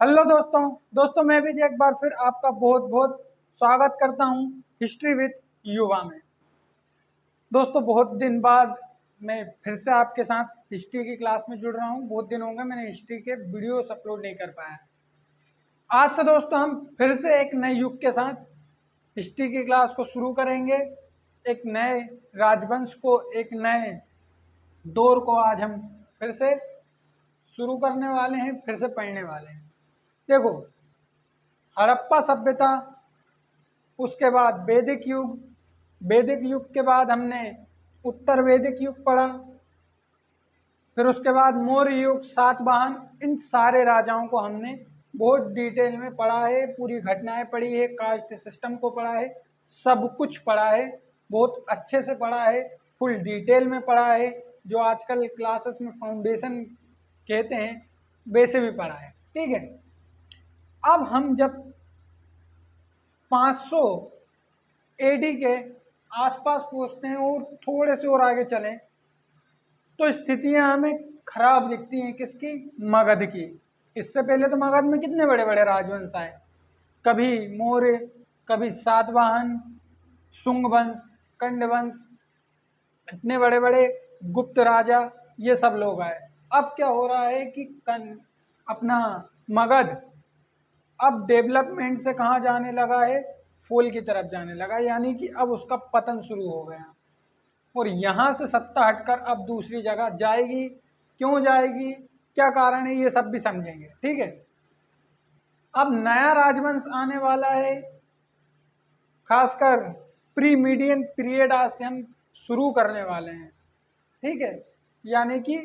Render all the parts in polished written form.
Hello दोस्तों मैं भी एक बार फिर आपका बहुत बहुत स्वागत करता हूं हिस्ट्री विद युवा में। दोस्तों बहुत दिन बाद मैं फिर से आपके साथ हिस्ट्री की क्लास में जुड़ रहा हूं। बहुत दिन हो गए मैंने हिस्ट्री के वीडियोस अपलोड नहीं कर पाया। आज से दोस्तों हम फिर से एक नए युग के साथ हिस्ट्री की क्लास को शुरू करेंगे। एक नए राजवंश को, एक नए दौर को आज हम फिर से शुरू करने वाले हैं, फिर से पढ़ने वाले हैं। देखो, हड़प्पा सभ्यता, उसके बाद वैदिक युग, वैदिक युग के बाद हमने उत्तर वैदिक युग पढ़ा, फिर उसके बाद मौर्य युग, सातवाहन। इन सारे राजाओं को हमने बहुत डिटेल में पढ़ा है, पूरी घटनाएं पढ़ी है, कास्ट सिस्टम को पढ़ा है, सब कुछ पढ़ा है, बहुत अच्छे से पढ़ा है, फुल डिटेल में पढ़ा है। जो आजकल क्लासेस में फाउंडेशन कहते हैं वैसे भी पढ़ा है। ठीक है, अब हम जब 500 एडी के आसपास पहुंचते हैं और थोड़े से और आगे चलें तो स्थितियां हमें खराब दिखती हैं। किसकी? मगध की। इससे पहले तो मगध में कितने बड़े बड़े राजवंश आए, कभी मौर्य, कभी सातवाहन, शुंग वंश, कंड वंश, इतने बड़े बड़े गुप्त राजा, ये सब लोग आए। अब क्या हो रहा है कि अपना मगध अब डेवलपमेंट से कहाँ जाने लगा है? फॉल की तरफ जाने लगा, यानी कि अब उसका पतन शुरू हो गया और यहाँ से सत्ता हटकर अब दूसरी जगह जाएगी। क्यों जाएगी, क्या कारण है, ये सब भी समझेंगे। ठीक है, अब नया राजवंश आने वाला है, खासकर प्री मीडियन पीरियड आज से हम शुरू करने वाले हैं। ठीक है, यानी कि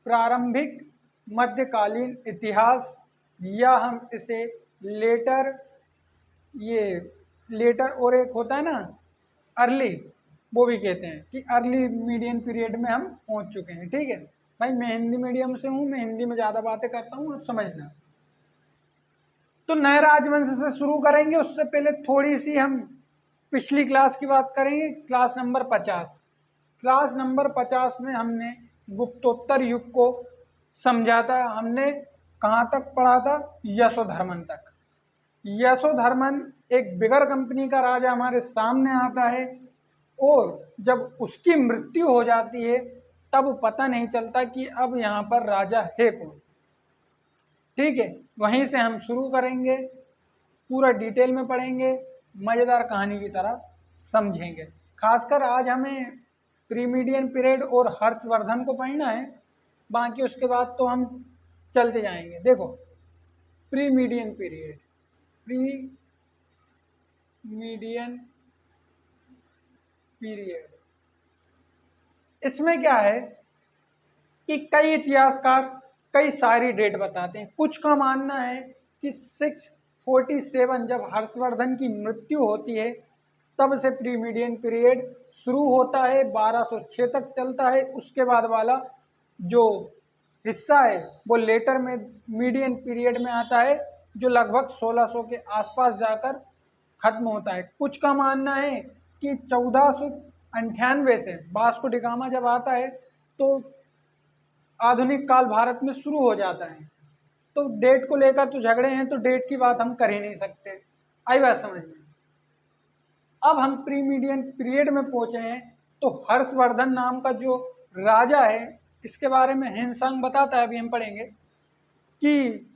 प्रारंभिक मध्यकालीन इतिहास, या हम इसे लेटर, ये लेटर और एक होता है ना अर्ली, वो भी कहते हैं कि अर्ली मीडियन पीरियड में हम पहुंच चुके हैं। ठीक है भाई, मैं हिंदी मीडियम से हूँ, मैं हिंदी में ज़्यादा बातें करता हूँ, आप समझना। तो नए राजवंश से शुरू करेंगे, उससे पहले थोड़ी सी हम पिछली क्लास की बात करेंगे, क्लास नंबर 50। क्लास नंबर 50 में हमने गुप्तोत्तर युग को समझा था। हमने कहाँ तक पढ़ा था? यशोधर्मन तक। यशोधर्मन एक बिगर कंपनी का राजा हमारे सामने आता है और जब उसकी मृत्यु हो जाती है तब पता नहीं चलता कि अब यहाँ पर राजा है कौन। ठीक है, वहीं से हम शुरू करेंगे, पूरा डिटेल में पढ़ेंगे, मज़ेदार कहानी की तरह समझेंगे। खासकर आज हमें प्रीमीडियन पीरियड और हर्षवर्धन को पढ़ना है, बाकी उसके बाद तो हम चलते जाएंगे। देखो, प्रीमीडियन पीरियड, प्री मीडियन पीरियड, इसमें क्या है कि कई इतिहासकार कई सारी डेट बताते हैं। कुछ का मानना है कि 647 जब हर्षवर्धन की मृत्यु होती है तब से प्री मीडियन पीरियड शुरू होता है, 1206 तक चलता है। उसके बाद वाला जो हिस्सा है वो लेटर में मीडियन पीरियड में आता है, जो लगभग 1600 के आसपास जाकर खत्म होता है। कुछ का मानना है कि 1498 से वास्को डी गामा जब आता है तो आधुनिक काल भारत में शुरू हो जाता है। तो डेट को लेकर तो झगड़े हैं, तो डेट की बात हम कर ही नहीं सकते। आई बात समझ में? अब हम प्री मीडियन पीरियड में पहुंचे हैं, तो हर्षवर्धन नाम का जो राजा है, इसके बारे में हिंसांग बताता है, अभी हम पढ़ेंगे कि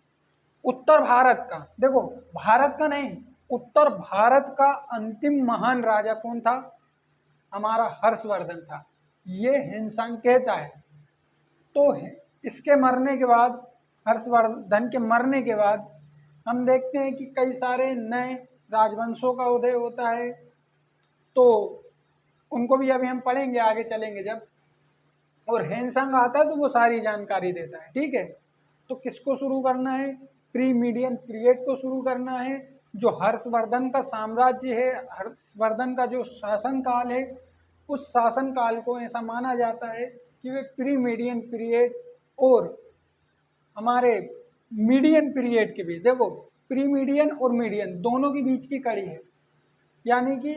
उत्तर भारत का, देखो भारत का नहीं, उत्तर भारत का अंतिम महान राजा कौन था? हमारा हर्षवर्धन था, ये हिंसांग कहता है। तो इसके मरने के बाद, हर्षवर्धन के मरने के बाद हम देखते हैं कि कई सारे नए राजवंशों का उदय होता है, तो उनको भी अभी हम पढ़ेंगे, आगे चलेंगे जब। और हेनसंग आता है तो वो सारी जानकारी देता है। ठीक है, तो किसको शुरू करना है? प्री मीडियन पीरियड को शुरू करना है। जो हर्षवर्धन का साम्राज्य है, हर्षवर्धन का जो शासन काल है, उस शासन काल को ऐसा माना जाता है कि वे प्री मीडियन पीरियड और हमारे मीडियन पीरियड के बीच, देखो प्री मीडियन और मीडियन दोनों के बीच की कड़ी है। यानी कि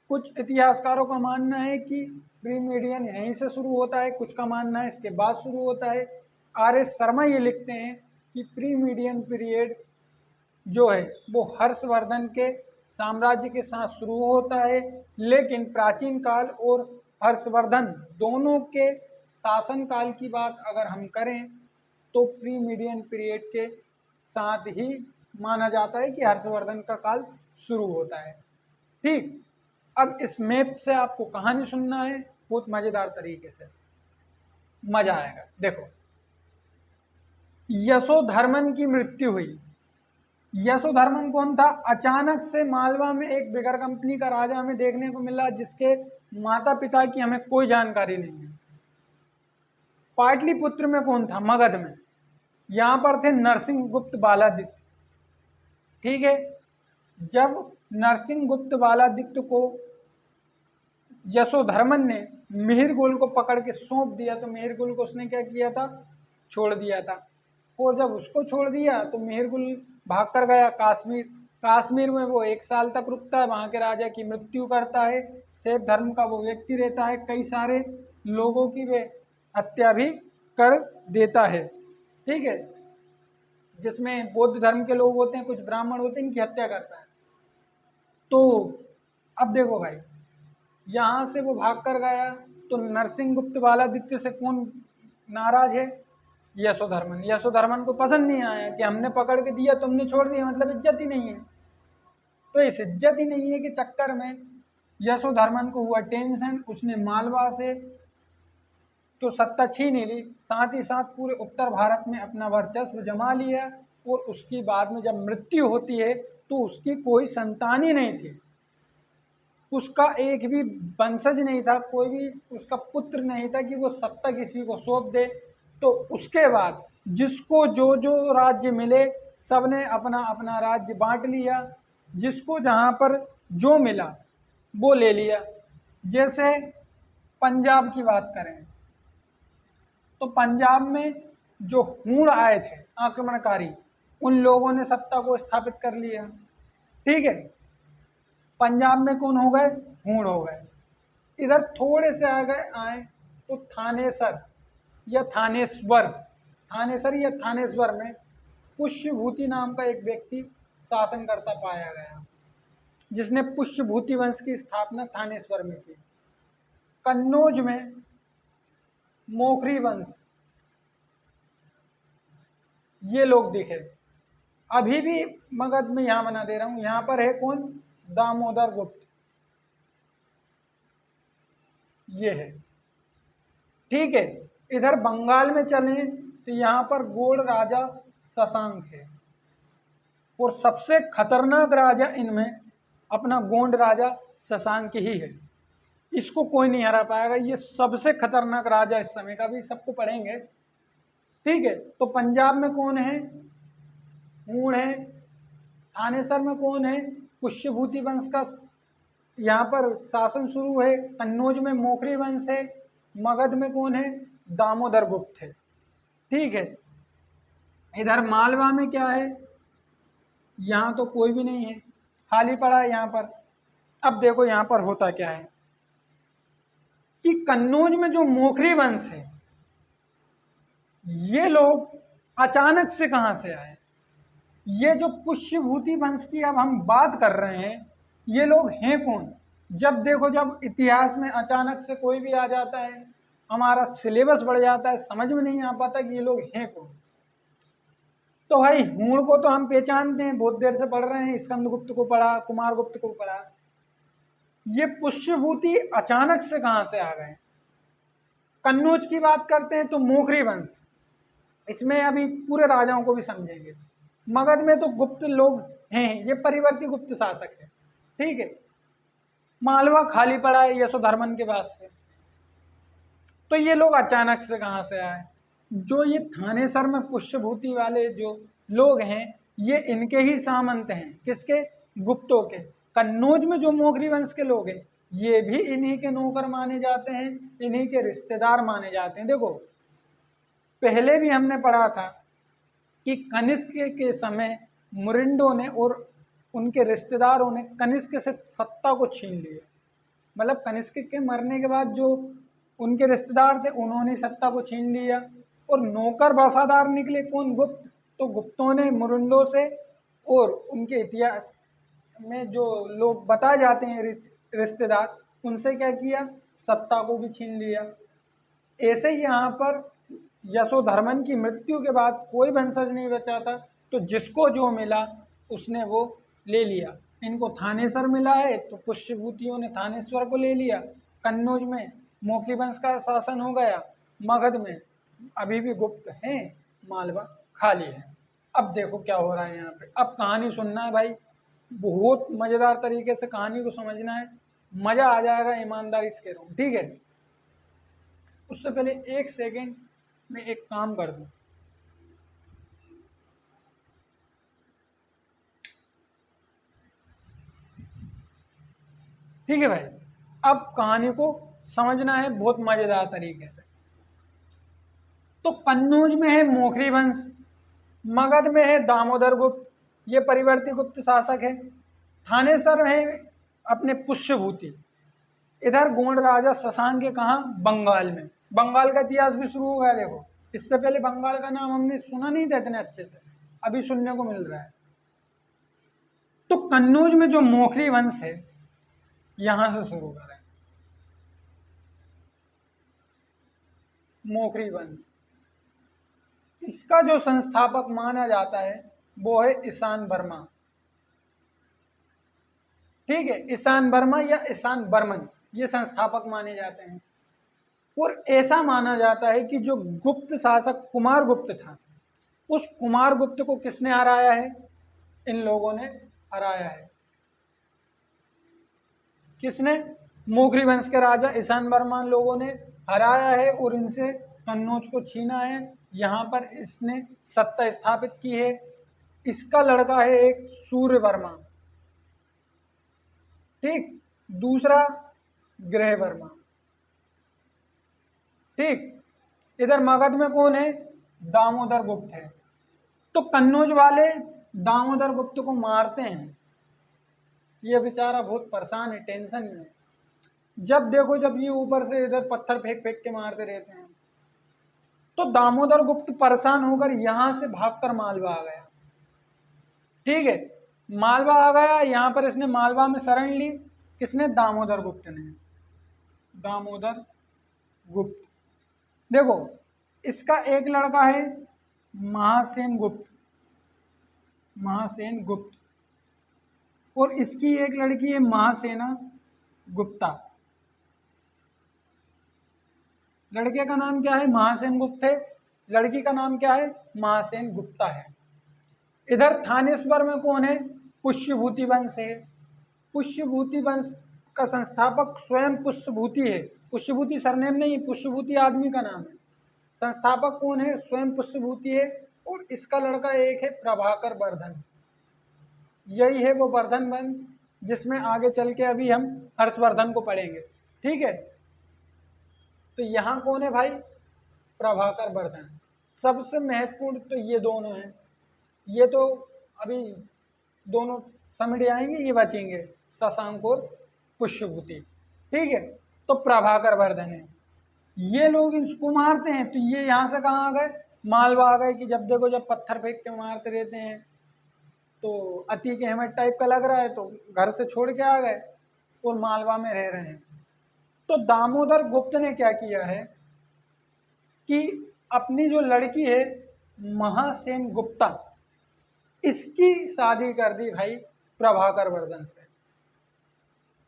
कुछ इतिहासकारों का मानना है कि प्री मीडियन यहीं से शुरू होता है, कुछ का मानना है इसके बाद शुरू होता है। आर एस शर्मा ये लिखते हैं कि प्री मीडियन पीरियड जो है वो हर्षवर्धन के साम्राज्य के साथ शुरू होता है, लेकिन प्राचीन काल और हर्षवर्धन दोनों के शासनकाल की बात अगर हम करें तो प्री मीडियन पीरियड के साथ ही माना जाता है कि हर्षवर्धन का काल शुरू होता है। ठीक, अब इस मैप से आपको कहानी सुनना है बहुत मजेदार तरीके से, मजा आएगा। देखो, यशोधर्मन की मृत्यु हुई। यशोधर्मन कौन था? अचानक से मालवा में एक बिगर कंपनी का राजा हमें देखने को मिला जिसके माता पिता की हमें कोई जानकारी नहीं है। पाटलिपुत्र में कौन था? मगध में। यहां पर थे नरसिंह गुप्त बालादित्य। ठीक है, जब नरसिंह गुप्त बालादित्य को यशोधर्मन ने मिहिरगुल को पकड़ के सौंप दिया तो मिहिरगुल को उसने क्या किया था? छोड़ दिया था। और जब उसको छोड़ दिया तो मिहिरगुल भाग कर गया कश्मीर। कश्मीर में वो 1 साल तक रुकता है, वहाँ के राजा की मृत्यु करता है। शैव धर्म का वो व्यक्ति रहता है, कई सारे लोगों की वे हत्या भी कर देता है। ठीक है, जिसमें बौद्ध धर्म के लोग होते हैं, कुछ ब्राह्मण होते हैं, इनकी हत्या करता है। तो अब देखो भाई, यहाँ से वो भाग कर गया तो नरसिंह गुप्त बालादित्य से कौन नाराज है? यशोधर्मन। यशोधर्मन को पसंद नहीं आया कि हमने पकड़ के दिया, तुमने छोड़ दिया, मतलब इज्जत ही नहीं है। तो इस इज्जत ही नहीं है के चक्कर में यशोधर्मन को हुआ टेंशन, उसने मालवा से तो सत्ता छीन ही ली, साथ ही साथ पूरे उत्तर भारत में अपना वर्चस्व जमा लिया। और उसकी बाद में जब मृत्यु होती है तो उसकी कोई संतान ही नहीं थी, उसका एक भी वंशज नहीं था, कोई भी उसका पुत्र नहीं था कि वो सत्ता किसी को सौंप दे। तो उसके बाद जिसको जो जो राज्य मिले सबने अपना अपना राज्य बांट लिया, जिसको जहाँ पर जो मिला वो ले लिया। जैसे पंजाब की बात करें तो पंजाब में जो हूण आए थे आक्रमणकारी, उन लोगों ने सत्ता को स्थापित कर लिया। ठीक है, पंजाब में कौन हो गए? हूण हो गए। इधर थोड़े से आगे आए तो थानेसर या थानेश्वर, थानेसर या थानेश्वर में पुष्यभूति नाम का एक व्यक्ति शासन करता पाया गया, जिसने पुष्यभूति वंश की स्थापना थानेश्वर में की। कन्नौज में मोखरी वंश, ये लोग दिखे। अभी भी मगध में यहाँ बना दे रहा हूँ, यहाँ पर है कौन? दामोदर गुप्त, ये है। ठीक है, इधर बंगाल में चलें तो यहाँ पर गोड़ राजा शशांक है, और सबसे खतरनाक राजा इनमें अपना गोंड राजा शशांक ही है। इसको कोई नहीं हरा पाएगा, ये सबसे खतरनाक राजा इस समय का, भी सबको पढ़ेंगे। ठीक है, तो पंजाब में कौन है? हूण है। थानेसर में कौन है? पुष्यभूति वंश का यहाँ पर शासन शुरू है। कन्नौज में मोखरी वंश है। मगध में कौन है? दामोदर गुप्त है। ठीक है, इधर मालवा में क्या है? यहाँ तो कोई भी नहीं है, खाली पड़ा है यहाँ पर। अब देखो यहाँ पर होता क्या है कि कन्नौज में जो मोखरी वंश है, ये लोग अचानक से कहाँ से आए? ये जो पुष्यभूति वंश की अब हम बात कर रहे हैं, ये लोग हैं कौन? जब देखो, जब इतिहास में अचानक से कोई भी आ जाता है, हमारा सिलेबस बढ़ जाता है, समझ में नहीं आ पाता कि ये लोग हैं कौन। तो भाई हूण को तो हम पहचानते हैं, बहुत देर से पढ़ रहे हैं, स्कंदगुप्त को पढ़ा, कुमारगुप्त को पढ़ा। ये पुष्यभूति अचानक से कहाँ से आ गए? कन्नौज की बात करते हैं तो मोखरी वंश, इसमें अभी पूरे राजाओं को भी समझेंगे। मगध में तो गुप्त लोग हैं, ये परिवर्ती गुप्त शासक है। ठीक है, मालवा खाली पड़ा है यशोधर्मन के बाद से। तो ये लोग अचानक से कहाँ से आए? जो ये थानेसर में पुष्यभूति वाले जो लोग हैं, ये इनके ही सामंत हैं। किसके? गुप्तों के। कन्नौज में जो मोखरी वंश के लोग हैं, ये भी इन्हीं के नौकर माने जाते हैं, इन्हीं के रिश्तेदार माने जाते हैं। देखो, पहले भी हमने पढ़ा था कि कनिष्क के समय मुरिंडों ने और उनके रिश्तेदारों ने कनिष्क से सत्ता को छीन लिया। मतलब कनिष्क के मरने के बाद जो उनके रिश्तेदार थे, उन्होंने सत्ता को छीन लिया। और नौकर वफादार निकले कौन? गुप्त। तो गुप्तों ने मुरुंडों से और उनके इतिहास में जो लोग बताए जाते हैं रिश्तेदार, उनसे क्या किया, सत्ता को भी छीन लिया। ऐसे ही यहाँ पर यशोधर्मन की मृत्यु के बाद कोई वंशज नहीं बचा था, तो जिसको जो मिला उसने वो ले लिया। इनको थानेसर मिला है तो पुष्यभूतियों ने थानेश्वर को ले लिया। कन्नौज में मौखरी वंश का शासन हो गया। मगध में अभी भी गुप्त हैं, मालवा खाली है। अब देखो क्या हो रहा है यहाँ पे। अब कहानी सुनना है भाई, बहुत मज़ेदार तरीके से कहानी को समझना है, मज़ा आ जाएगा, ईमानदारी से कह रहा हूँ, ठीक है। उससे पहले एक सेकेंड में एक काम कर दूँ। ठीक है भाई, अब कहानी को समझना है बहुत मज़ेदार तरीके से। तो कन्नौज में है मौखरी वंश, मगध में है दामोदर गुप्त, ये परिवर्ती गुप्त शासक है। थानेसर है अपने पुष्यभूति। इधर गोंड राजा शशांक के कहाँ, बंगाल में। बंगाल का इतिहास भी शुरू हो गया देखो, इससे पहले बंगाल का नाम हमने सुना नहीं था इतने अच्छे से, अभी सुनने को मिल रहा है। तो कन्नौज में जो मौखरी वंश है, यहां से शुरू करें। मौखरी वंश, इसका जो संस्थापक माना जाता है वो है ईशान वर्मा। ठीक है, ईशान वर्मा या ईशान बर्मन, ये संस्थापक माने जाते हैं। और ऐसा माना जाता है कि जो गुप्त शासक कुमार गुप्त था, उस कुमार गुप्त को किसने हराया है, इन लोगों ने हराया है। किसने, मौखरी वंश के राजा ईशान वर्मा लोगों ने हराया है और इनसे कन्नौज को छीना है। यहाँ पर इसने सत्ता स्थापित की है। इसका लड़का है एक सूर्य वर्मा, ठीक, दूसरा ग्रह वर्मा, ठीक। इधर मगध में कौन है, दामोदर गुप्त है। तो कन्नौज वाले दामोदर गुप्त को मारते हैं। ये बेचारा बहुत परेशान है, टेंशन में है। जब देखो जब ये ऊपर से इधर पत्थर फेंक फेंक के मारते रहते हैं, तो दामोदर गुप्त परेशान होकर यहां से भागकर मालवा आ गया। ठीक है, मालवा आ गया, यहां पर इसने मालवा में शरण ली। किसने, दामोदर गुप्त ने। दामोदर गुप्त, देखो इसका एक लड़का है महासेन गुप्त, महासेन गुप्त, और इसकी एक लड़की है महासेना गुप्ता। लड़के का नाम क्या है, महासेन गुप्त है, लड़की का नाम क्या है, महासेन गुप्ता है। इधर थानेश्वर में कौन है, पुष्यभूति वंश है। पुष्यभूति वंश का संस्थापक स्वयं पुष्यभूति है। पुष्यभूति सरनेम नहीं, पुष्यभूति आदमी का नाम है। संस्थापक कौन है, स्वयं पुष्यभूति है। और इसका लड़का एक है प्रभाकर वर्धन। यही है वो वर्धन वंश जिसमें आगे चल के अभी हम हर्षवर्धन को पढ़ेंगे, ठीक है। तो यहाँ कौन है भाई, प्रभाकर वर्धन। सबसे महत्वपूर्ण तो ये दोनों हैं, ये तो अभी दोनों समझ आएंगे, ये बचेंगे शशांक और पुष्यभूति, ठीक है। तो प्रभाकर वर्धन है, ये लोग इसको मारते हैं। तो ये यहाँ से कहाँ आ गए, मालवा आ गए। कि जब देखो जब पत्थर फेंक के मारते रहते हैं तो अति के हेमत टाइप का लग रहा है, तो घर से छोड़ के आ गए और मालवा में रह रहे हैं। तो दामोदर गुप्त ने क्या किया है कि अपनी जो लड़की है महासेन गुप्ता, इसकी शादी कर दी भाई प्रभाकर वर्धन से।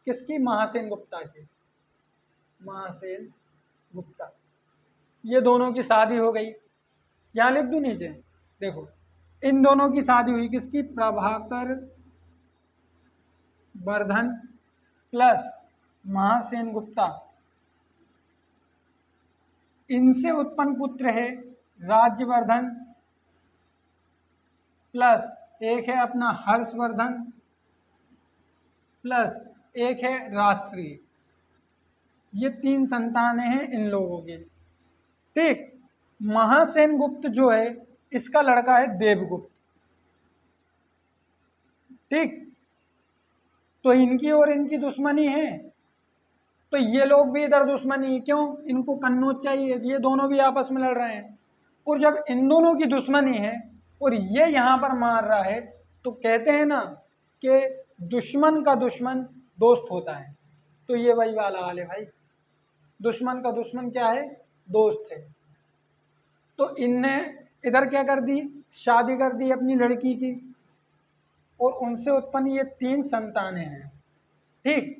किसकी, महासेन गुप्ता की, महासेन गुप्ता। ये दोनों की शादी हो गई। यहाँ लिख दूं नीचे, देखो इन दोनों की शादी हुई। किसकी, प्रभाकर वर्धन प्लस महासेन गुप्ता। इनसे उत्पन्न पुत्र है राज्यवर्धन प्लस एक है अपना हर्षवर्धन प्लस एक है राजश्री। ये तीन संतानें हैं इन लोगों की, ठीक। महासेन गुप्त जो है इसका लड़का है देवगुप्त, ठीक। तो इनकी और इनकी दुश्मनी है, तो ये लोग भी इधर दुश्मनी। क्यों, इनको कन्नौज चाहिए, ये दोनों भी आपस में लड़ रहे हैं। और जब इन दोनों की दुश्मनी है और ये यहाँ पर मार रहा है, तो कहते हैं ना कि दुश्मन का दुश्मन दोस्त होता है। तो ये वही वाला हाल है भाई, दुश्मन का दुश्मन क्या है, दोस्त है। तो इनने इधर क्या कर दी, शादी कर दी अपनी लड़की की, और उनसे उत्पन्न ये 3 संतानें हैं। ठीक,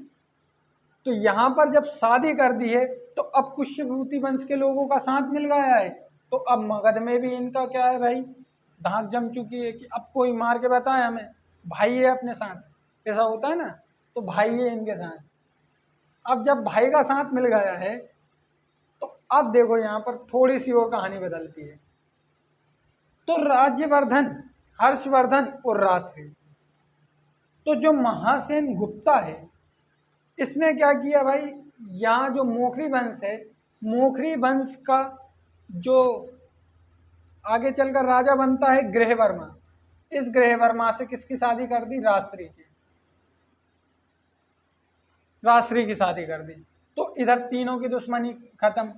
तो यहाँ पर जब शादी कर दी है तो अब पुष्यभूति वंश के लोगों का साथ मिल गया है, तो अब मगध में भी इनका क्या है भाई, धाक जम चुकी है कि अब कोई मार के बताए हमें भाई है अपने साथ, ऐसा होता है ना, तो भाई है इनके साथ। अब जब भाई का साथ मिल गया है तो अब देखो यहाँ पर थोड़ी सी और कहानी बदलती है। तो राज्यवर्धन, हर्षवर्धन और राजश्री, तो जो महासेन गुप्ता है इसने क्या किया भाई, यहाँ जो मोखरी वंश है, मोखरी वंश का जो आगे चलकर राजा बनता है गृहवर्मा, इस गृहवर्मा से किसकी शादी कर दी, राजश्री की, राजश्री की शादी कर दी। तो इधर तीनों की दुश्मनी खत्म।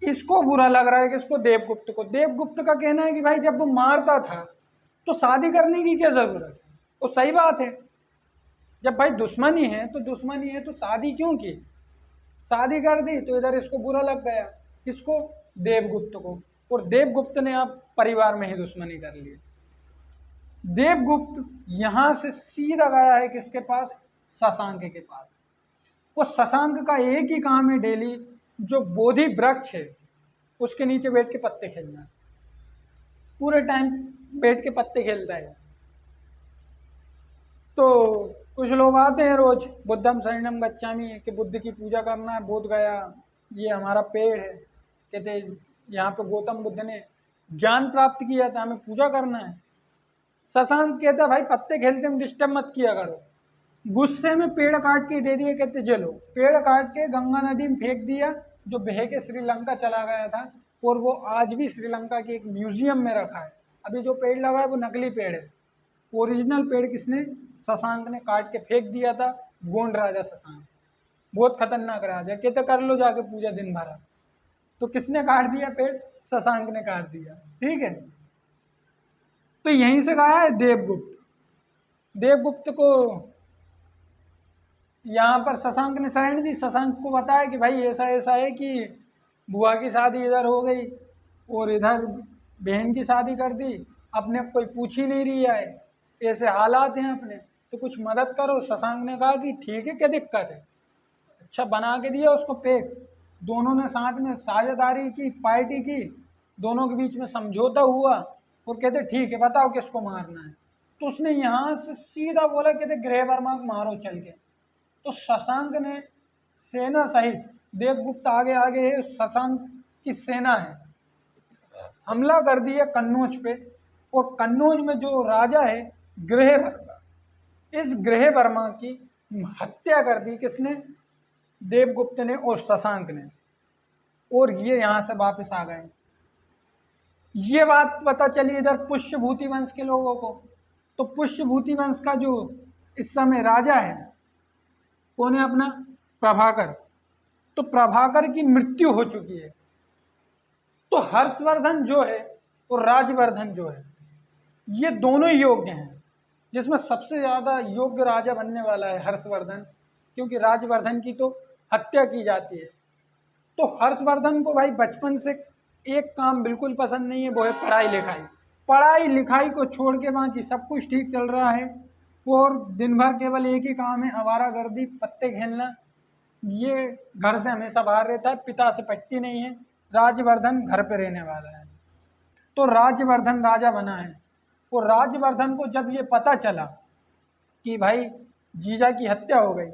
इसको बुरा लग रहा है किसको, देवगुप्त को। देवगुप्त का कहना है कि भाई जब वो मारता था तो शादी करने की क्या जरूरत है, तो सही बात है, जब भाई दुश्मनी है तो दुश्मनी है तो शादी क्यों की, शादी कर दी। तो इधर इसको बुरा लग गया, किसको, देवगुप्त को, और देवगुप्त ने अब परिवार में ही दुश्मनी कर ली। देवगुप्त यहां से सीधा गया है किसके पास, शशांक के पास। वो शशांक का एक ही काम है डेली, जो बोधि वृक्ष है उसके नीचे बैठ के पत्ते खेलना, पूरे टाइम बैठ के पत्ते खेलता है। तो कुछ लोग आते हैं रोज, बुद्धम शरणम गच्छामि, कि बुद्ध की पूजा करना है, बोध गया ये हमारा पेड़ है, कहते यहाँ पे गौतम बुद्ध ने ज्ञान प्राप्त किया था, हमें पूजा करना है। शशांक कहता भाई पत्ते खेलते में डिस्टर्ब मत किया करो। गुस्से में पेड़ काट के दे दिए, कहते चलो, पेड़ काट के गंगा नदी में फेंक दिया, जो बह के श्रीलंका चला गया था, और वो आज भी श्रीलंका के एक म्यूजियम में रखा है। अभी जो पेड़ लगा है वो नकली पेड़ है, ओरिजिनल पेड़ किसने, शशांक ने काट के फेंक दिया था। गोंड राजा शशांक, बहुत खतरनाक राजा, कहते कर लो जाके पूजा दिन भर। तो किसने काट दिया पेड़, शशांक ने काट दिया। ठीक है, तो यहीं से कहा है देवगुप्त। देवगुप्त को यहाँ पर शशांक ने शरण दी, शशांक को बताया कि भाई ऐसा ऐसा है कि बुआ की शादी इधर हो गई और इधर बहन की शादी कर दी, अपने कोई पूछ ही नहीं रही है, ऐसे हालात हैं अपने, तो कुछ मदद करो। शशांक ने कहा कि ठीक है, क्या दिक्कत है, अच्छा बना के दिया उसको पैक। दोनों ने साथ में साझेदारी की, पार्टी की, दोनों के बीच में समझौता हुआ, और कहते ठीक है बताओ किसको मारना है। तो उसने यहाँ से सीधा बोला, कहते गृहवर्मा को मारो चल के। तो शशांक ने सेना सहित, देवगुप्त आगे आगे है, शशांक की सेना है, हमला कर दिया कन्नौज पे। और कन्नौज में जो राजा है गृहवर्मा, इस गृहवर्मा की हत्या कर दी किसने, देवगुप्त ने और शशांक ने, और ये यहाँ से वापस आ गए। ये बात पता चली इधर पुष्यभूति वंश के लोगों को। तो पुष्यभूति वंश का जो इस समय राजा है कौन है, अपना प्रभाकर। तो प्रभाकर की मृत्यु हो चुकी है। तो हर्षवर्धन जो है और राजवर्धन जो है, ये दोनों ही योग्य हैं, जिसमें सबसे ज़्यादा योग्य राजा बनने वाला है हर्षवर्धन, क्योंकि राजवर्धन की तो हत्या की जाती है। तो हर्षवर्धन को भाई बचपन से एक काम बिल्कुल पसंद नहीं है, वो है पढ़ाई लिखाई। पढ़ाई लिखाई को छोड़ के बाकी सब कुछ ठीक चल रहा है, और दिन भर केवल एक ही काम है, आवारागर्दी, पत्ते खेलना। ये घर से हमेशा बाहर रहता है, पिता से पटती नहीं है। राजवर्धन घर पे रहने वाला है। तो राजवर्धन राजा बना है, और राजवर्धन को जब ये पता चला कि भाई जीजा की हत्या हो गई,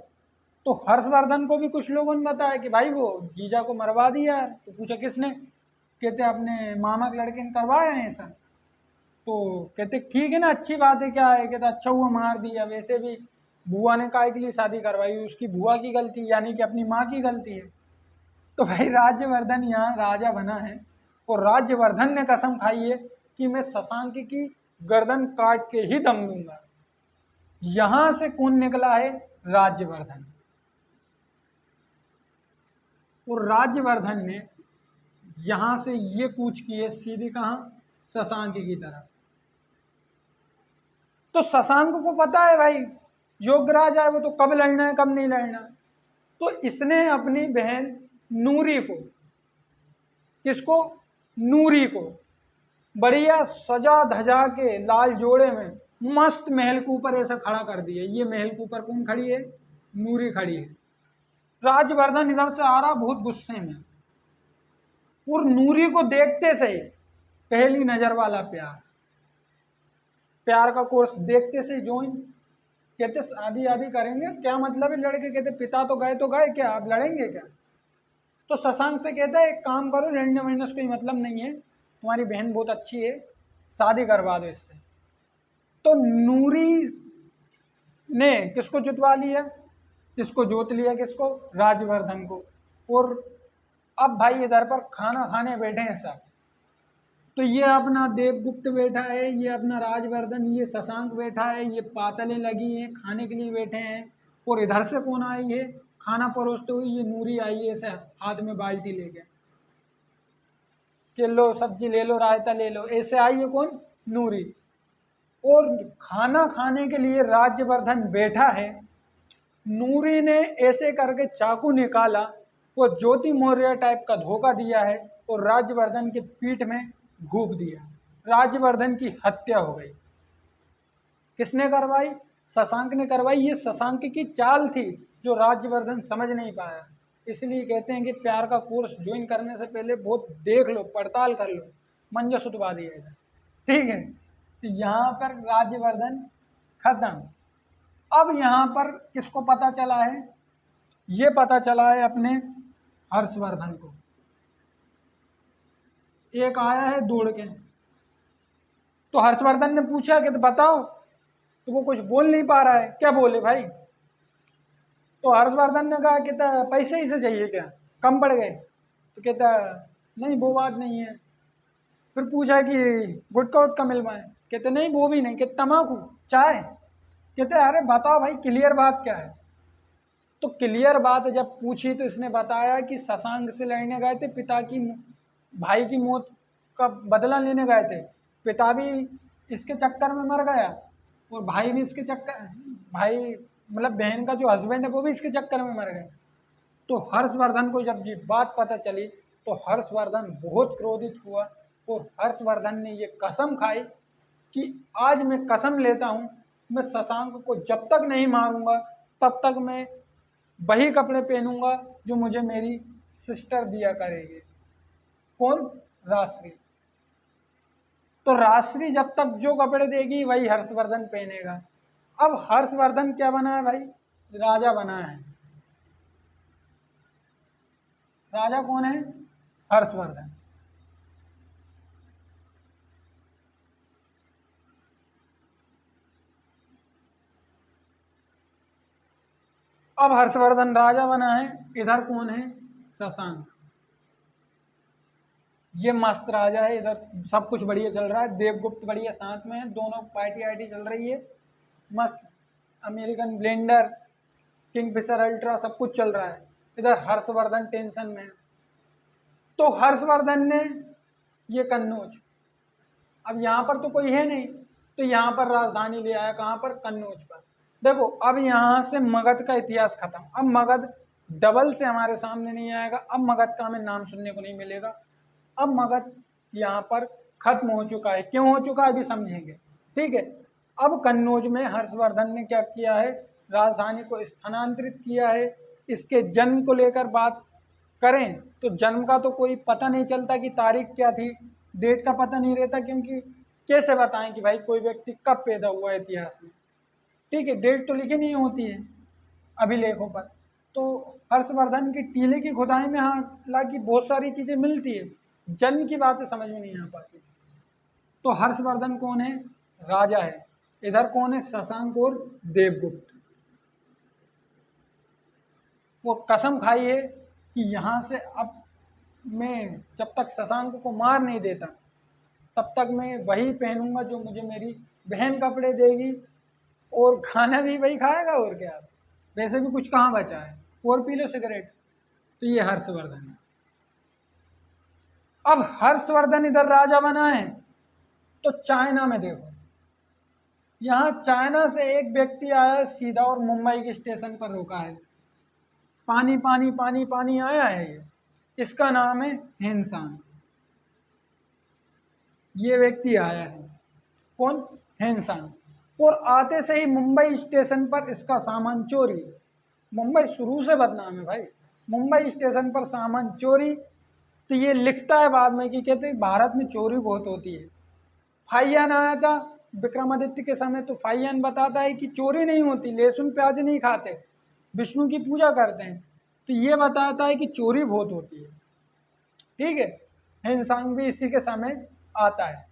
तो हर्षवर्धन को भी कुछ लोगों ने बताया कि भाई वो जीजा को मरवा दिया यार। तो पूछा किसने, कहते अपने मामा के लड़के ने करवाया है ऐसा। तो कहते ठीक है ना, अच्छी बात है, क्या है, कहते अच्छा हुआ मार दिया, वैसे भी बुआ ने काय के लिए शादी करवाई, उसकी बुआ की गलती, यानी कि अपनी माँ की गलती है। तो भाई राजवर्धन यहाँ राजा बना है, और राजवर्धन ने कसम खाई है कि मैं शशांक की गर्दन काट के ही दम लूंगा। यहां से कौन निकला है, राजवर्धन। और राजवर्धन ने यहां से ये कूच की है सीधी कहाँ, शशांक की तरफ। तो शशांक को पता है भाई योगराज है वो तो कब लड़ना है कब नहीं लड़ना। तो इसने अपनी बहन नूरी को, किसको, नूरी को बढ़िया सजा धजा के लाल जोड़े में मस्त महल के ऊपर ऐसा खड़ा कर दिया। ये महल के ऊपर कौन खड़ी है, नूरी खड़ी है। राजवर्धन इधर से आ रहा बहुत गुस्से में, और नूरी को देखते से पहली नजर वाला प्यार, प्यार का कोर्स देखते से ज्वाइन। कहते शादी आदि करेंगे, क्या मतलब है लड़के, कहते पिता तो गए क्या आप लड़ेंगे क्या। तो शशांक से कहता है एक काम करो, लड़ने वड़ने से कोई मतलब नहीं है, तुम्हारी बहन बहुत अच्छी है, शादी करवा दो इससे। तो नूरी ने किसको जुतवा लिया, इसको जोत लिया, किसको, राजवर्धन को। और अब भाई इधर पर खाना खाने बैठे हैं सब। तो ये अपना देवगुप्त बैठा है, ये अपना राजवर्धन, ये शशांक बैठा है, ये पातलें लगी हैं खाने के लिए बैठे हैं। और इधर से कौन आई है खाना परोसते हुए, ये नूरी आई है ऐसे हाथ में बाल्टी लेके कि लो सब्जी ले लो रायता ले लो, ऐसे आई है कौन, नूरी। और खाना खाने के लिए राजवर्धन बैठा है, नूरी ने ऐसे करके चाकू निकाला, वो ज्योति मौर्य टाइप का धोखा दिया है और राजवर्धन के पीठ में घूप दिया। राजवर्धन की हत्या हो गई। किसने करवाई, शशांक ने करवाई। ये शशांक की चाल थी जो राजवर्धन समझ नहीं पाया। इसलिए कहते हैं कि प्यार का कोर्स ज्वाइन करने से पहले बहुत देख लो, पड़ताल कर लो, मंजा सुतवा दिया। ठीक है, तो यहाँ पर राजवर्धन खत्म। अब यहाँ पर किसको पता चला है, ये पता चला है अपने हर्षवर्धन को। एक आया है दौड़ के, तो हर्षवर्धन ने पूछा कि तो बताओ, तो वो कुछ बोल नहीं पा रहा है, क्या बोले भाई। तो हर्षवर्धन ने कहा कि पैसे ही से चाहिए क्या, कम पड़ गए। तो कहता नहीं वो बात नहीं है। फिर पूछा कि गुटखा उटका मिलवाएं, कहते नहीं वो भी नहीं। कहते तम्बाकू चाय, कहते अरे बताओ भाई क्लियर बात क्या है। तो क्लियर बात जब पूछी तो इसने बताया कि शशांक से लड़ने गए थे, पिता की भाई की मौत का बदला लेने गए थे, पिता भी इसके चक्कर में मर गया और भाई भी इसके चक्कर, भाई मतलब बहन का जो हस्बैंड है वो भी इसके चक्कर में मर गए। तो हर्षवर्धन को जब ये बात पता चली तो हर्षवर्धन बहुत क्रोधित हुआ और हर्षवर्धन ने ये कसम खाई कि आज मैं कसम लेता हूँ मैं शशांक को जब तक नहीं मारूंगा तब तक मैं वही कपड़े पहनूंगा जो मुझे मेरी सिस्टर दिया करेगी। कौन, राजश्री। तो राजश्री जब तक जो कपड़े देगी वही हर्षवर्धन पहनेगा। अब हर्षवर्धन क्या बना है भाई, राजा बना है। राजा कौन है, हर्षवर्धन। अब हर्षवर्धन राजा बना है, इधर कौन है, शशांक। ये मस्त राजा है, इधर सब कुछ बढ़िया चल रहा है, देवगुप्त बढ़िया साथ में है, दोनों पार्टी आर्टी चल रही है मस्त, अमेरिकन ब्लेंडर, किंगफिशर अल्ट्रा सब कुछ चल रहा है। इधर हर्षवर्धन टेंशन में। तो हर्षवर्धन ने ये कन्नौज, अब यहाँ पर तो कोई है नहीं, तो यहाँ पर राजधानी ले आया, कहाँ पर, कन्नौज पर। देखो अब यहाँ से मगध का इतिहास खत्म। अब मगध डबल से हमारे सामने नहीं आएगा, अब मगध का हमें नाम सुनने को नहीं मिलेगा। अब मगध यहाँ पर खत्म हो चुका है। क्यों हो चुका है अभी समझेंगे, ठीक है। अब कन्नौज में हर्षवर्धन ने क्या किया है, राजधानी को स्थानांतरित किया है। इसके जन्म को लेकर बात करें तो जन्म का तो कोई पता नहीं चलता कि तारीख क्या थी, डेट का पता नहीं रहता, क्योंकि कैसे बताएं कि भाई कोई व्यक्ति कब पैदा हुआ है इतिहास में, ठीक है। डेट तो लिखी नहीं होती है अभिलेखों पर। तो हर्षवर्धन की टीले की खुदाई में हालांकि बहुत सारी चीज़ें मिलती है, जन्म की बातें समझ में नहीं आ पाती। तो हर्षवर्धन कौन है, राजा है। इधर कौन है, शशांक और देवगुप्त। वो कसम खाई है कि यहाँ से अब मैं जब तक शशांक को मार नहीं देता तब तक मैं वही पहनूंगा जो मुझे मेरी बहन कपड़े देगी, और खाना भी वही खाएगा, और क्या, वैसे भी कुछ कहाँ बचा है, और पी लो सिगरेट। तो ये हर्षवर्धन है। अब हर्षवर्धन इधर राजा बना है, तो चाइना में देखो यहाँ चाइना से एक व्यक्ति आया है सीधा और मुंबई के स्टेशन पर रुका है। पानी पानी पानी पानी आया है ये, इसका नाम है हेनसांग। ये व्यक्ति आया है कौन? हेनसांग। और आते से ही मुंबई स्टेशन पर इसका सामान चोरी। मुंबई शुरू से बदनाम है भाई, मुंबई स्टेशन पर सामान चोरी। तो ये लिखता है बाद में कि कहते हैं भारत में चोरी बहुत होती है। फाइयान आया था विक्रमादित्य के समय, तो फाइयान बताता है कि चोरी नहीं होती, लहसुन प्याज नहीं खाते, विष्णु की पूजा करते हैं। तो ये बताता है कि चोरी बहुत होती है। ठीक है, हेनसांग भी इसी के समय आता है।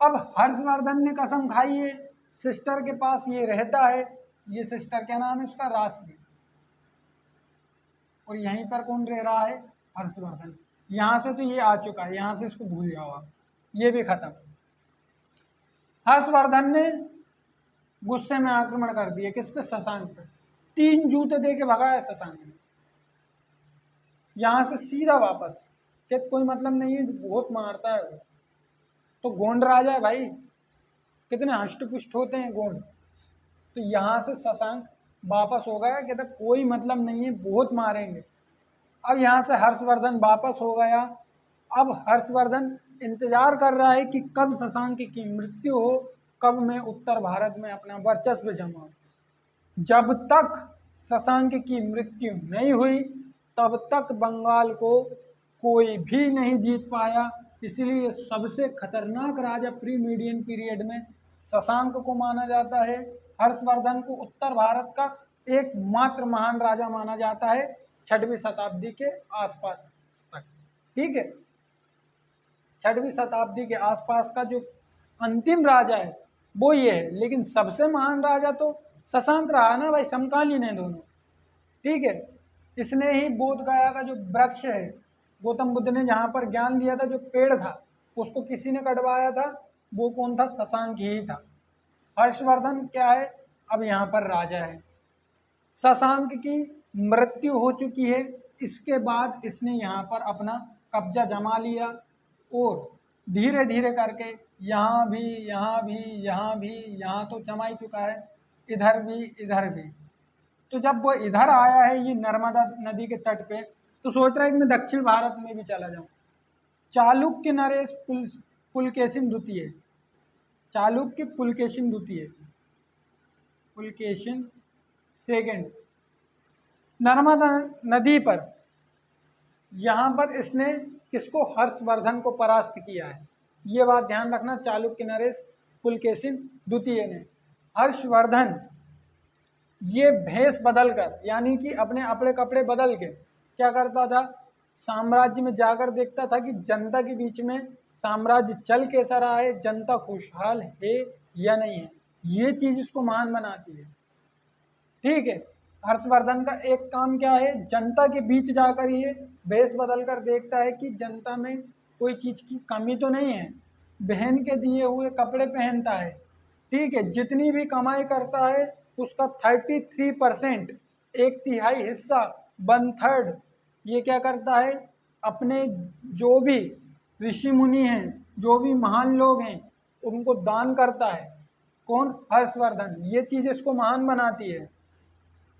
अब हर्षवर्धन ने कसम खाई है, सिस्टर के पास ये रहता है। ये सिस्टर क्या नाम है उसका? राशि। और यहीं पर कौन रह रहा है? हर्षवर्धन। यहाँ से तो ये आ चुका है, यहाँ से इसको भूल जाओ आप, ये भी खत्म। हर्षवर्धन ने गुस्से में आक्रमण कर दिया किस पे? शशांक पे। 3 जूते दे के भगाया शशांक ने। यहाँ से सीधा वापस, कि कोई मतलब नहीं है, बहुत मारता है वो तो। गोंड राजा है भाई, कितने हष्ट पुष्ट होते हैं गोंड। तो यहाँ से शशांक वापस हो गया, कहता कोई मतलब नहीं है, बहुत मारेंगे। अब यहाँ से हर्षवर्धन वापस हो गया। अब हर्षवर्धन इंतजार कर रहा है कि कब शशांक की मृत्यु हो, कब मैं उत्तर भारत में अपना वर्चस्व जमाऊं। जब तक शशांक की मृत्यु नहीं हुई तब तक बंगाल को कोई भी नहीं जीत पाया। इसलिए सबसे खतरनाक राजा प्री मीडियन पीरियड में शशांक को माना जाता है। हर्षवर्धन को उत्तर भारत का एकमात्र महान राजा माना जाता है 6वीं शताब्दी के आसपास तक। ठीक है, 6वीं शताब्दी के आसपास का जो अंतिम राजा है वो ये है। लेकिन सबसे महान राजा तो शशांक रहा ना भाई, समकालीन है दोनों। ठीक है, इसने ही बोध गया का जो वृक्ष है, गौतम बुद्ध ने जहाँ पर ज्ञान दिया था, जो पेड़ था उसको किसी ने कटवाया था, वो कौन था? शशांक ही था। हर्षवर्धन क्या है? अब यहाँ पर राजा है। शशांक की मृत्यु हो चुकी है, इसके बाद इसने यहाँ पर अपना कब्जा जमा लिया और धीरे धीरे करके यहाँ भी यहाँ भी यहाँ भी, यहाँ तो जमा ही चुका है, इधर भी इधर भी। तो जब वो इधर आया है ये नर्मदा नदी के तट पे, तो सोच रहा है कि मैं दक्षिण भारत में भी चला जाऊँ। चालुक्य नरेश पुलकेशिन द्वितीय, चालुक्य पुलकेशिन द्वितीय, पुलकेशिन सेकंड, नर्मदा नदी पर यहाँ पर इसने किसको? हर्षवर्धन को परास्त किया है। ये बात ध्यान रखना, चालुक्य नरेश पुलकेशिन द्वितीय ने। हर्षवर्धन ये भेष बदल कर, यानी कि अपने अपने कपड़े बदल के क्या करता था? साम्राज्य में जाकर देखता था कि जनता के बीच में साम्राज्य चल कैसा रहा है, जनता खुशहाल है या नहीं है। ये चीज़ इसको महान बनाती है। ठीक है, हर्षवर्धन का एक काम क्या है? जनता के बीच जाकर ये भेष बदल कर देखता है कि जनता में कोई चीज़ की कमी तो नहीं है, बहन के दिए हुए कपड़े पहनता है। ठीक है, जितनी भी कमाई करता है उसका 33%, 1/3 हिस्सा, 1/3, ये क्या करता है? अपने जो भी ऋषि मुनि हैं, जो भी महान लोग हैं, उनको दान करता है। कौन? हर्षवर्धन। ये चीज़ इसको महान बनाती है।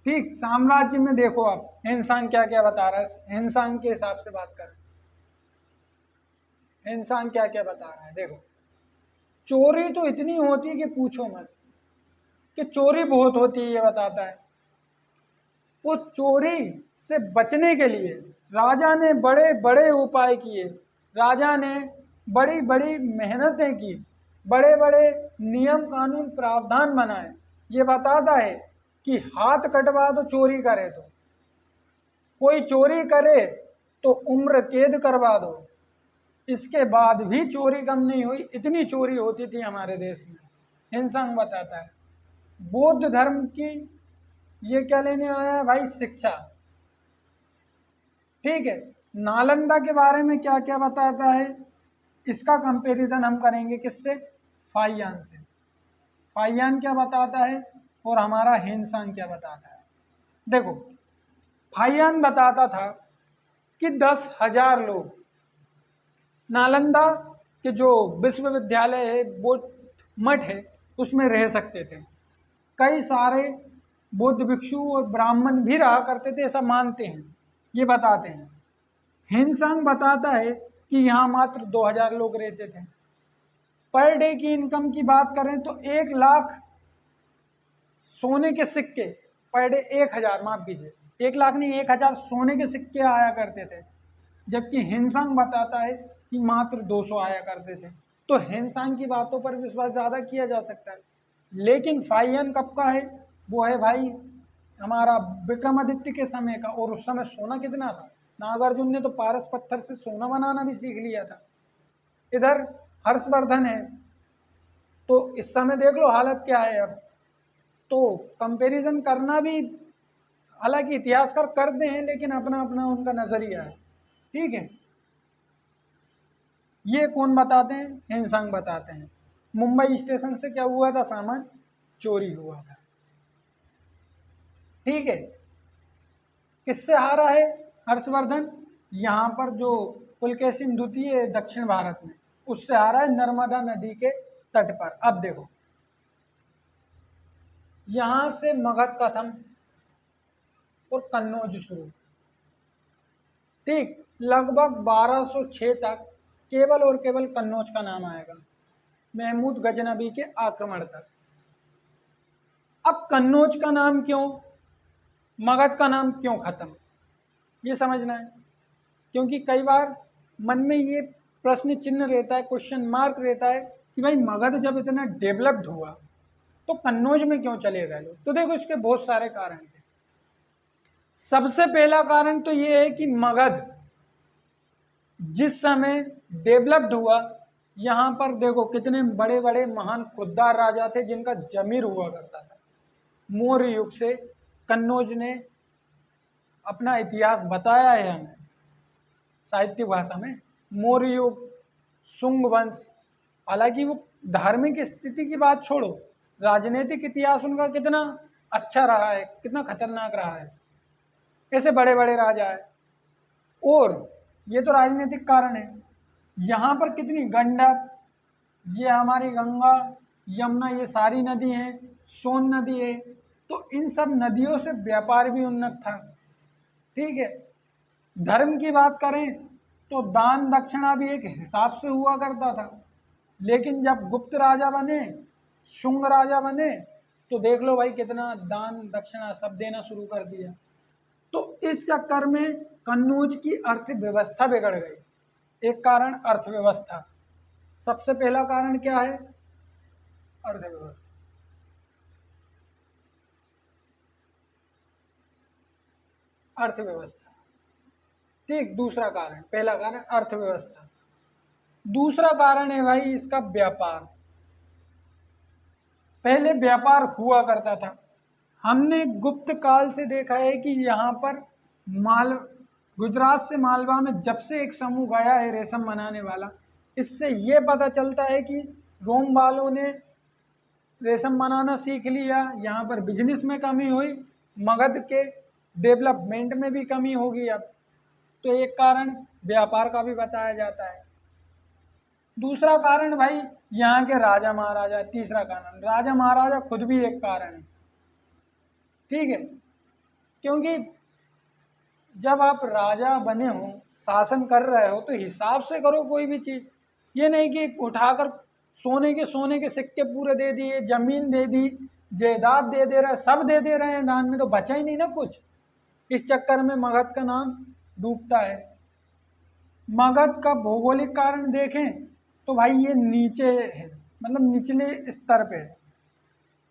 ठीक, साम्राज्य में देखो आप इंसान क्या क्या बता रहा है, इंसान के हिसाब से बात कर, इंसान क्या क्या बता रहा है। देखो, चोरी तो इतनी होती है कि पूछो मत, कि चोरी बहुत होती है ये बताता है। वो चोरी से बचने के लिए राजा ने बड़े बड़े उपाय किए, राजा ने बड़ी बड़ी मेहनतें की, बड़े बड़े नियम कानून प्रावधान बनाए। ये बताता है कि हाथ कटवा दो चोरी करे तो, कोई चोरी करे तो उम्र कैद करवा दो। इसके बाद भी चोरी कम नहीं हुई, इतनी चोरी होती थी हमारे देश में। हिंसंग बताता है। बौद्ध धर्म की ये क्या लेने आया है भाई? शिक्षा। ठीक है, नालंदा के बारे में क्या क्या बताता है, इसका कंपैरिजन हम करेंगे किससे? फाइयान से। फाइयान क्या बताता है और हमारा हिंसंग क्या बताता है। देखो, फाइयान बताता था कि 10,000 लोग, नालंदा के जो विश्वविद्यालय है, वो मठ है, उसमें रह सकते थे। कई सारे बौद्ध भिक्षु और ब्राह्मण भी रहा करते थे, ऐसा मानते हैं, ये बताते हैं। हिनसांग बताता है कि यहाँ मात्र 2000 लोग रहते थे। पर डे की इनकम की बात करें तो 1 लाख सोने के सिक्के पर डे, 1000 माफ कीजिए, 1 लाख नहीं 1000 सोने के सिक्के आया करते थे, जबकि हिनसांग बताता है कि मात्र 200 आया करते थे। तो हिनसांग की बातों पर विश्वास ज़्यादा किया जा सकता है। लेकिन फाइयन कब का है? वो है भाई हमारा विक्रमादित्य के समय का, और उस समय सोना कितना था, नागार्जुन ने तो पारस पत्थर से सोना बनाना भी सीख लिया था। इधर हर्षवर्धन है, तो इस समय देख लो हालत क्या है अब। तो कंपैरिजन करना भी हालांकि इतिहासकार करते हैं, लेकिन अपना अपना उनका नजरिया है, ठीक है। ये कौन बताते हैं? हिनसांग बताते हैं। मुंबई स्टेशन से क्या हुआ था? सामान चोरी हुआ था, ठीक है। किससे हारा है हर्षवर्धन? यहाँ पर जो पुलकेशिन द्वितीय है दक्षिण भारत में, उससे हारा है, नर्मदा नदी के तट पर। अब देखो यहां से मगध खत्म और कन्नौज शुरू, ठीक। लगभग 1206 तक केवल और केवल कन्नौज का नाम आएगा, महमूद गजनबी के आक्रमण तक। अब कन्नौज का नाम क्यों, मगध का नाम क्यों खत्म, ये समझना है। क्योंकि कई बार मन में ये प्रश्न चिन्ह रहता है, क्वेश्चन मार्क रहता है कि भाई मगध जब इतना डेवलप्ड हुआ तो कन्नौज में क्यों चले गए लोग। तो देखो इसके बहुत सारे कारण थे। सबसे पहला कारण तो ये है कि मगध जिस समय डेवलप्ड हुआ, यहाँ पर देखो कितने बड़े बड़े महान खुददार राजा थे जिनका जमीर हुआ करता था। मौर्य युग से कन्नौज ने अपना इतिहास बताया है हमें साहित्य भाषा में। मौर्य युग, शुंग वंश, हालांकि वो धार्मिक स्थिति की बात छोड़ो, राजनीतिक इतिहास उनका कितना अच्छा रहा है, कितना खतरनाक रहा है, ऐसे बड़े बड़े राजा है। और ये तो राजनीतिक कारण है। यहाँ पर कितनी गंडक, ये हमारी गंगा, यमुना, ये सारी नदी हैं, सोन नदी है, तो इन सब नदियों से व्यापार भी उन्नत था, ठीक है। धर्म की बात करें तो दान दक्षिणा भी एक हिसाब से हुआ करता था। लेकिन जब गुप्त राजा बने, शुंग राजा बने, तो देख लो भाई कितना दान दक्षिणा सब देना शुरू कर दिया। तो इस चक्कर में कन्नौज की अर्थव्यवस्था बिगड़ गई। एक कारण अर्थव्यवस्था, सबसे पहला कारण क्या है? अर्थव्यवस्था। अर्थव्यवस्था, ठीक। दूसरा कारण, पहला कारण अर्थव्यवस्था, दूसरा कारण है भाई इसका व्यापार। पहले व्यापार हुआ करता था, हमने गुप्त काल से देखा है कि यहाँ पर माल, गुजरात से मालवा में जब से एक समूह गया है रेशम बनाने वाला, इससे ये पता चलता है कि रोम वालों ने रेशम बनाना सीख लिया, यहाँ पर बिजनेस में कमी हुई, मगध के डेवलपमेंट में भी कमी होगी अब। तो एक कारण व्यापार का भी बताया जाता है। दूसरा कारण भाई यहाँ के राजा महाराजा, तीसरा कारण राजा महाराजा खुद भी एक कारण है, ठीक है। क्योंकि जब आप राजा बने हो, शासन कर रहे हो, तो हिसाब से करो कोई भी चीज़। ये नहीं कि उठाकर सोने के सिक्के पूरे दे दिए, जमीन दे दी, जायदाद दे रहे, सब दे रहे हैं दान में, तो बचा ही नहीं ना कुछ। इस चक्कर में मगध का नाम डूबता है। मगध का भौगोलिक कारण देखें तो भाई ये नीचे है, मतलब निचले स्तर पे है।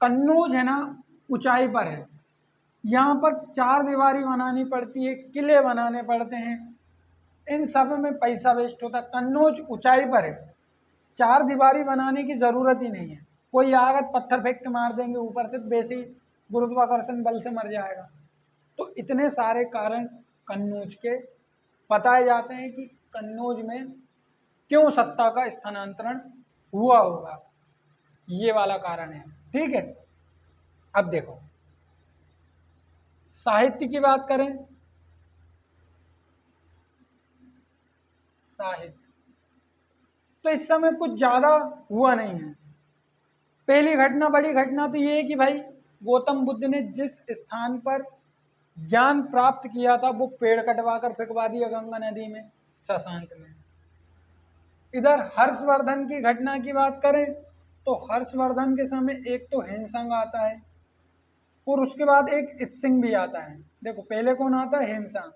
कन्नौज है ना ऊंचाई पर है, यहाँ पर 4 दीवारी बनानी पड़ती है, किले बनाने पड़ते हैं, इन सब में पैसा वेस्ट होता है। कन्नौज ऊंचाई पर है, 4 दीवारी बनाने की ज़रूरत ही नहीं है। कोई आगत पत्थर फेंक के मार देंगे ऊपर से, तो वैसे ही गुरुत्वाकर्षण बल से मर जाएगा। तो इतने सारे कारण कन्नौज के बताए जाते हैं कि कन्नौज में क्यों सत्ता का स्थानांतरण हुआ होगा, ये वाला कारण है, ठीक है। अब देखो साहित्य की बात करें, साहित्य तो इस समय कुछ ज़्यादा हुआ नहीं है। पहली घटना, बड़ी घटना तो ये है कि भाई गौतम बुद्ध ने जिस स्थान पर ज्ञान प्राप्त किया था वो पेड़ कटवा कर फेंकवा दिया गंगा नदी में, शशांक ने। इधर हर्षवर्धन की घटना की बात करें तो हर्षवर्धन के समय एक तो हेमसंग आता है और उसके बाद एक इत्सिंग भी आता है। देखो पहले कौन आता है, हेमसंग,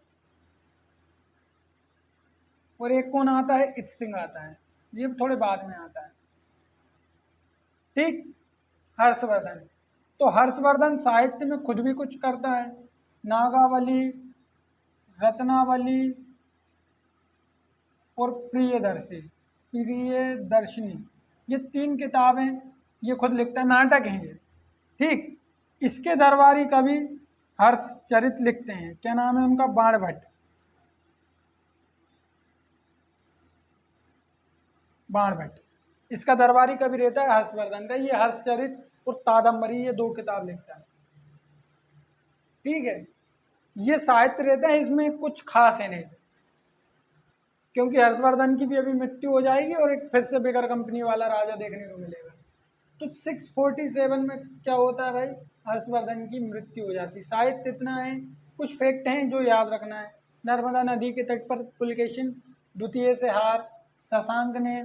और एक कौन आता है, इत्सिंग आता है, ये थोड़े बाद में आता है। ठीक। हर्षवर्धन, तो हर्षवर्धन साहित्य में खुद भी कुछ करता है, नागावली, रत्नावली और प्रियदर्शिनी, ये 3 किताबें ये खुद लिखता है, नाटक हैं ये। ठीक। इसके दरबारी कवि हर्षचरित लिखते हैं, क्या नाम है उनका, बाणभट्ट। बाणभट्ट इसका दरबारी कवि रहता है हर्षवर्धन का। ये हर्षचरित और कादम्बरी ये 2 किताब लिखता है। ठीक है, ये साहित्य रहता है, इसमें कुछ खास है नहीं, क्योंकि हर्षवर्धन की भी अभी मृत्यु हो जाएगी और एक फिर से बिगर कंपनी वाला राजा देखने को मिलेगा। तो 647 में क्या होता है भाई, हर्षवर्धन की मृत्यु हो जाती है। साहित्य इतना है, कुछ फैक्ट हैं जो याद रखना है। नर्मदा नदी के तट पर पुलकेशिन द्वितीय से हार, शशांक ने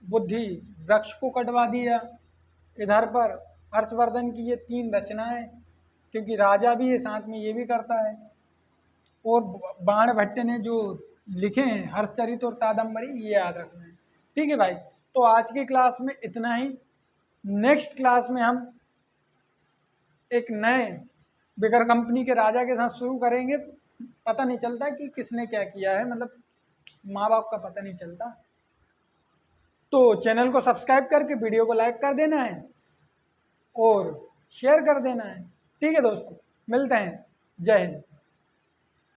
बुद्धि वृक्ष को कटवा दिया। इधर पर हर्षवर्धन की ये 3 रचनाएं, क्योंकि राजा भी है साथ में, ये भी करता है। और बाणभट्ट ने जो लिखे हैं हर्षचरित और कादम्बरी, ये याद रखना है। ठीक है भाई, तो आज की क्लास में इतना ही। नेक्स्ट क्लास में हम एक नए बिगर कंपनी के राजा के साथ शुरू करेंगे। पता नहीं चलता कि किसने क्या किया है, मतलब माँ बाप का पता नहीं चलता। तो चैनल को सब्सक्राइब करके वीडियो को लाइक कर देना है और शेयर कर देना है। ठीक है दोस्तों, मिलते हैं, जय हिंद।